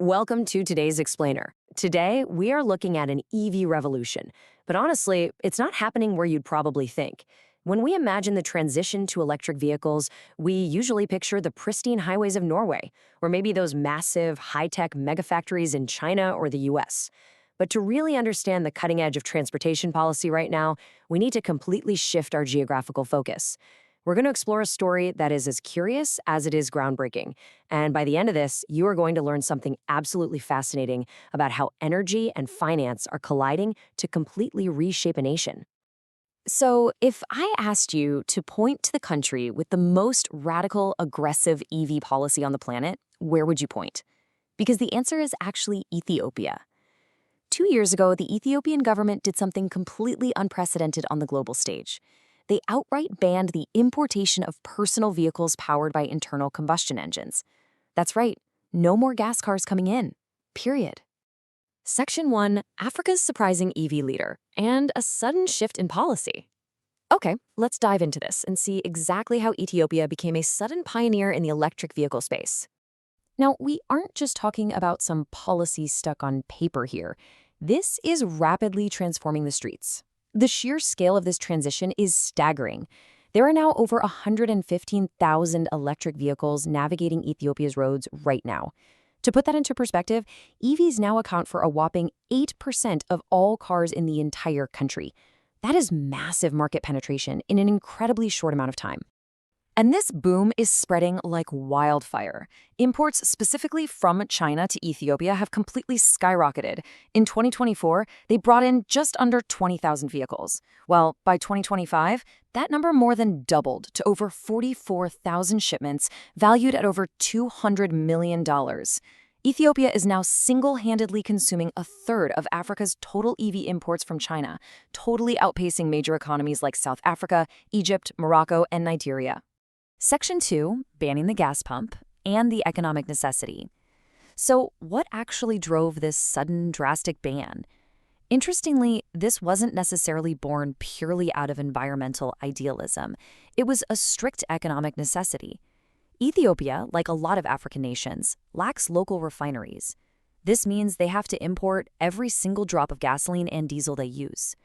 Welcome to today's Explainer. Today, we are looking at an EV revolution. But honestly, it's not happening where you'd probably think. When we imagine the transition to electric vehicles, we usually picture the pristine highways of Norway, or maybe those massive, high-tech megafactories in China or the US. But to really understand the cutting edge of transportation policy right now, we need to completely shift our geographical focus. We're going to explore a story that is as curious as it is groundbreaking. And by the end of this, you are going to learn something absolutely fascinating about how energy and finance are colliding to completely reshape a nation. So, if I asked you to point to the country with the most radical, aggressive EV policy on the planet, where would you point? Because the answer is actually Ethiopia. 2 years ago, the Ethiopian government did something completely unprecedented on the global stage. They outright banned the importation of personal vehicles powered by internal combustion engines. That's right, no more gas cars coming in. Period. Section 1, Africa's surprising EV leader, and a sudden shift in policy. Okay, let's dive into this and see exactly how Ethiopia became a sudden pioneer in the electric vehicle space. Now, we aren't just talking about some policy stuck on paper here. This is rapidly transforming the streets. The sheer scale of this transition is staggering. There are now over 115,000 electric vehicles navigating Ethiopia's roads right now. To put that into perspective, EVs now account for a whopping 8% of all cars in the entire country. That is massive market penetration in an incredibly short amount of time. And this boom is spreading like wildfire. Imports specifically from China to Ethiopia have completely skyrocketed. In 2024, they brought in just under 20,000 vehicles. Well, by 2025, that number more than doubled to over 44,000 shipments, valued at over $200 million. Ethiopia is now single-handedly consuming a third of Africa's total EV imports from China, totally outpacing major economies like South Africa, Egypt, Morocco, and Nigeria. Section 2, banning the gas pump, and the economic necessity. So, what actually drove this sudden, drastic ban? Interestingly, this wasn't necessarily born purely out of environmental idealism. It was a strict economic necessity. Ethiopia, like a lot of African nations, lacks local refineries. This means they have to import every single drop of gasoline and diesel they use.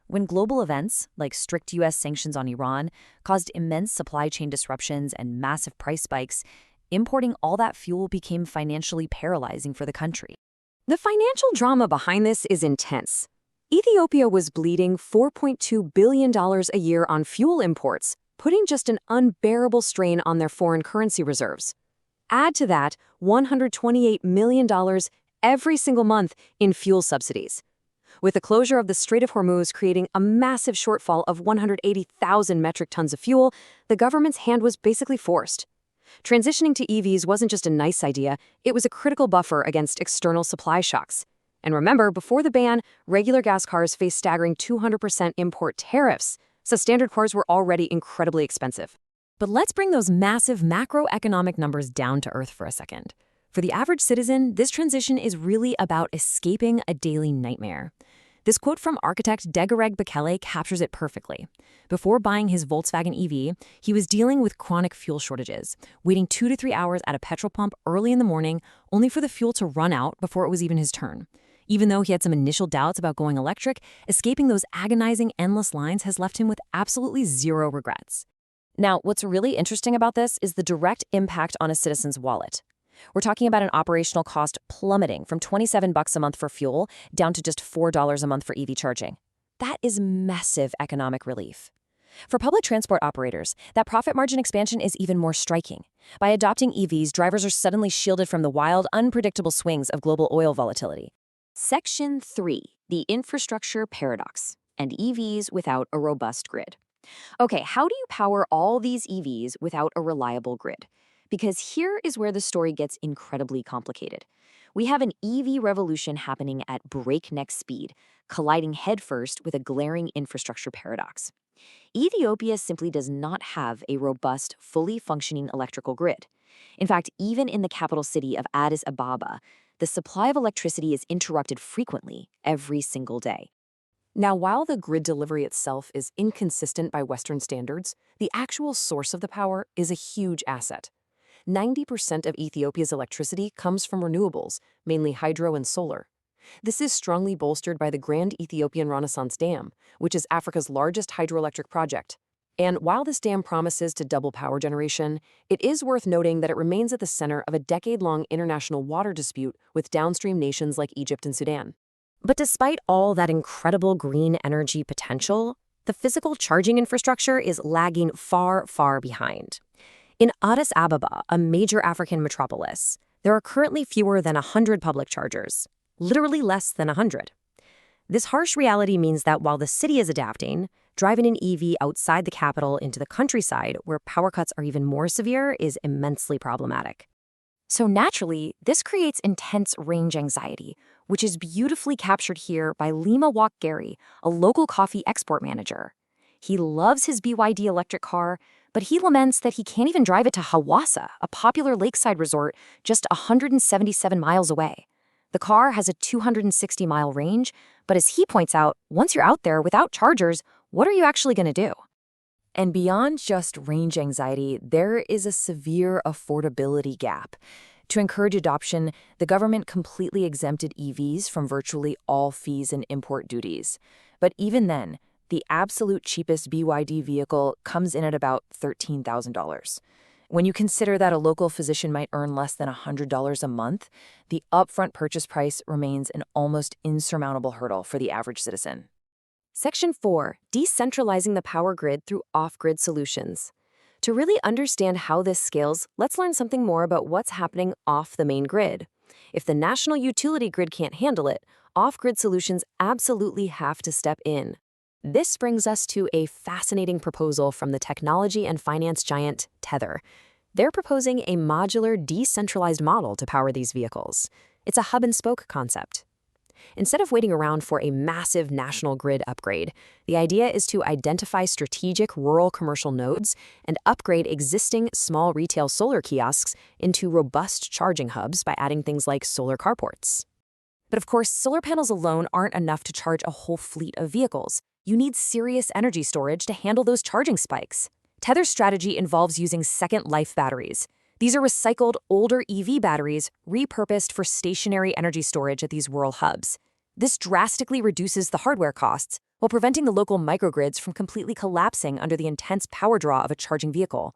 When global events, like strict U.S. sanctions on Iran, caused immense supply chain disruptions and massive price spikes, importing all that fuel became financially paralyzing for the country. The financial drama behind this is intense. Ethiopia was bleeding $4.2 billion a year on fuel imports, putting just an unbearable strain on their foreign currency reserves. Add to that $128 million every single month in fuel subsidies. With the closure of the Strait of Hormuz creating a massive shortfall of 180,000 metric tons of fuel, the government's hand was basically forced. Transitioning to EVs wasn't just a nice idea, it was a critical buffer against external supply shocks. And remember, before the ban, regular gas cars faced staggering 200% import tariffs, so standard cars were already incredibly expensive. But let's bring those massive macroeconomic numbers down to earth for a second. For the average citizen, this transition is really about escaping a daily nightmare. This quote from architect Degareg Bekele captures it perfectly. Before buying his Volkswagen EV, he was dealing with chronic fuel shortages, waiting 2 to 3 hours at a petrol pump early in the morning, only for the fuel to run out before it was even his turn. Even though he had some initial doubts about going electric, escaping those agonizing endless lines has left him with absolutely zero regrets. Now, what's really interesting about this is the direct impact on a citizen's wallet. We're talking about an operational cost plummeting from $27 a month for fuel down to just $4 a month for EV charging. That is massive economic relief. For public transport operators, that profit margin expansion is even more striking. By adopting EVs, drivers are suddenly shielded from the wild, unpredictable swings of global oil volatility. Section 3, the infrastructure paradox, and EVs without a robust grid. Okay, how do you power all these EVs without a reliable grid? Because here is where the story gets incredibly complicated. We have an EV revolution happening at breakneck speed, colliding headfirst with a glaring infrastructure paradox. Ethiopia simply does not have a robust, fully functioning electrical grid. In fact, even in the capital city of Addis Ababa, the supply of electricity is interrupted frequently every single day. Now, while the grid delivery itself is inconsistent by Western standards, the actual source of the power is a huge asset. 90% of Ethiopia's electricity comes from renewables, mainly hydro and solar. This is strongly bolstered by the Grand Ethiopian Renaissance Dam, which is Africa's largest hydroelectric project. And while this dam promises to double power generation, it is worth noting that it remains at the center of a decade-long international water dispute with downstream nations like Egypt and Sudan. But despite all that incredible green energy potential, the physical charging infrastructure is lagging far, far behind. In Addis Ababa, a major African metropolis, there are currently fewer than 100 public chargers, literally less than 100. This harsh reality means that while the city is adapting, driving an EV outside the capital into the countryside, where power cuts are even more severe, is immensely problematic. So naturally, this creates intense range anxiety, which is beautifully captured here by Lima Walk Gary, a local coffee export manager. He loves his BYD electric car, but he laments that he can't even drive it to Hawassa, a popular lakeside resort just 177 miles away. The car has a 260-mile range, but as he points out, once you're out there without chargers, what are you actually going to do? And beyond just range anxiety, there is a severe affordability gap. To encourage adoption, the government completely exempted EVs from virtually all fees and import duties. But even then, the absolute cheapest BYD vehicle comes in at about $13,000. When you consider that a local physician might earn less than $100 a month, the upfront purchase price remains an almost insurmountable hurdle for the average citizen. Section 4. Decentralizing the power grid through off-grid solutions. To really understand how this scales, let's learn something more about what's happening off the main grid. If the national utility grid can't handle it, off-grid solutions absolutely have to step in. This brings us to a fascinating proposal from the technology and finance giant Tether. They're proposing a modular, decentralized model to power these vehicles. It's a hub-and-spoke concept. Instead of waiting around for a massive national grid upgrade, the idea is to identify strategic rural commercial nodes and upgrade existing small retail solar kiosks into robust charging hubs by adding things like solar carports. But of course, solar panels alone aren't enough to charge a whole fleet of vehicles. You need serious energy storage to handle those charging spikes. Tether's strategy involves using second-life batteries. These are recycled, older EV batteries repurposed for stationary energy storage at these rural hubs. This drastically reduces the hardware costs while preventing the local microgrids from completely collapsing under the intense power draw of a charging vehicle.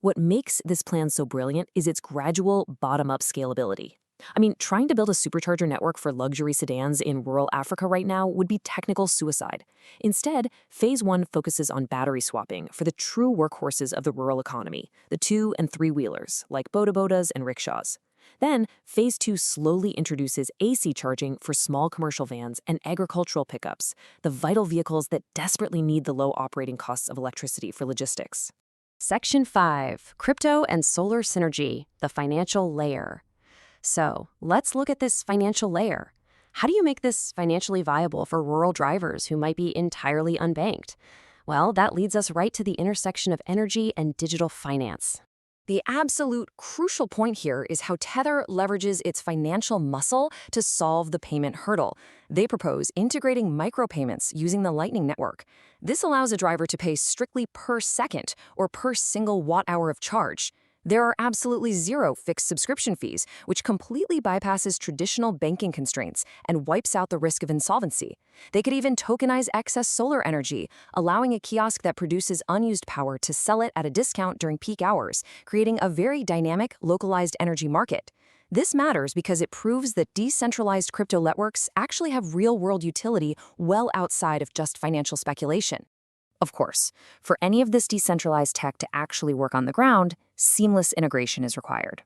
What makes this plan so brilliant is its gradual, bottom-up scalability. I mean, trying to build a supercharger network for luxury sedans in rural Africa right now would be technical suicide. Instead, Phase 1 focuses on battery swapping for the true workhorses of the rural economy, the 2- and 3-wheelers, like boda-bodas and rickshaws. Then, Phase 2 slowly introduces AC charging for small commercial vans and agricultural pickups, the vital vehicles that desperately need the low operating costs of electricity for logistics. Section 5. Crypto and Solar Synergy, the Financial Layer. So, let's look at this financial layer. How do you make this financially viable for rural drivers who might be entirely unbanked? Well, that leads us right to the intersection of energy and digital finance. The absolute crucial point here is how Tether leverages its financial muscle to solve the payment hurdle. They propose integrating micropayments using the Lightning Network. This allows a driver to pay strictly per second or per single watt-hour of charge. There are absolutely zero fixed subscription fees, which completely bypasses traditional banking constraints and wipes out the risk of insolvency. They could even tokenize excess solar energy, allowing a kiosk that produces unused power to sell it at a discount during peak hours, creating a very dynamic, localized energy market. This matters because it proves that decentralized crypto networks actually have real-world utility well outside of just financial speculation. Of course, for any of this decentralized tech to actually work on the ground, seamless integration is required.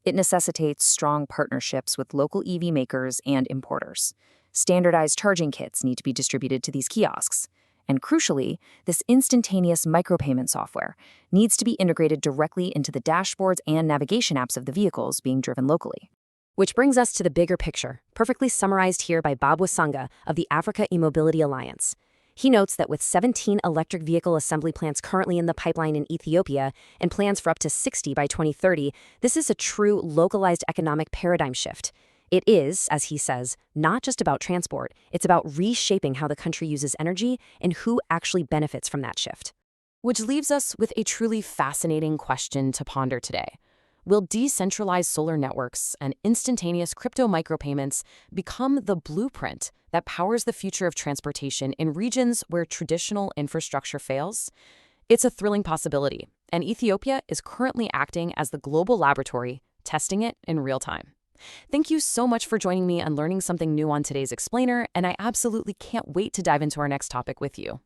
It necessitates strong partnerships with local EV makers and importers. Standardized charging kits need to be distributed to these kiosks. And crucially, this instantaneous micropayment software needs to be integrated directly into the dashboards and navigation apps of the vehicles being driven locally. Which brings us to the bigger picture, perfectly summarized here by Bob Wasanga of the Africa E-Mobility Alliance. He notes that with 17 electric vehicle assembly plants currently in the pipeline in Ethiopia and plans for up to 60 by 2030, this is a true localized economic paradigm shift. It is, as he says, not just about transport, it's about reshaping how the country uses energy and who actually benefits from that shift. Which leaves us with a truly fascinating question to ponder today. Will decentralized solar networks and instantaneous crypto micropayments become the blueprint that powers the future of transportation in regions where traditional infrastructure fails? It's a thrilling possibility, and Ethiopia is currently acting as the global laboratory, testing it in real time. Thank you so much for joining me and learning something new on today's Explainer, and I absolutely can't wait to dive into our next topic with you.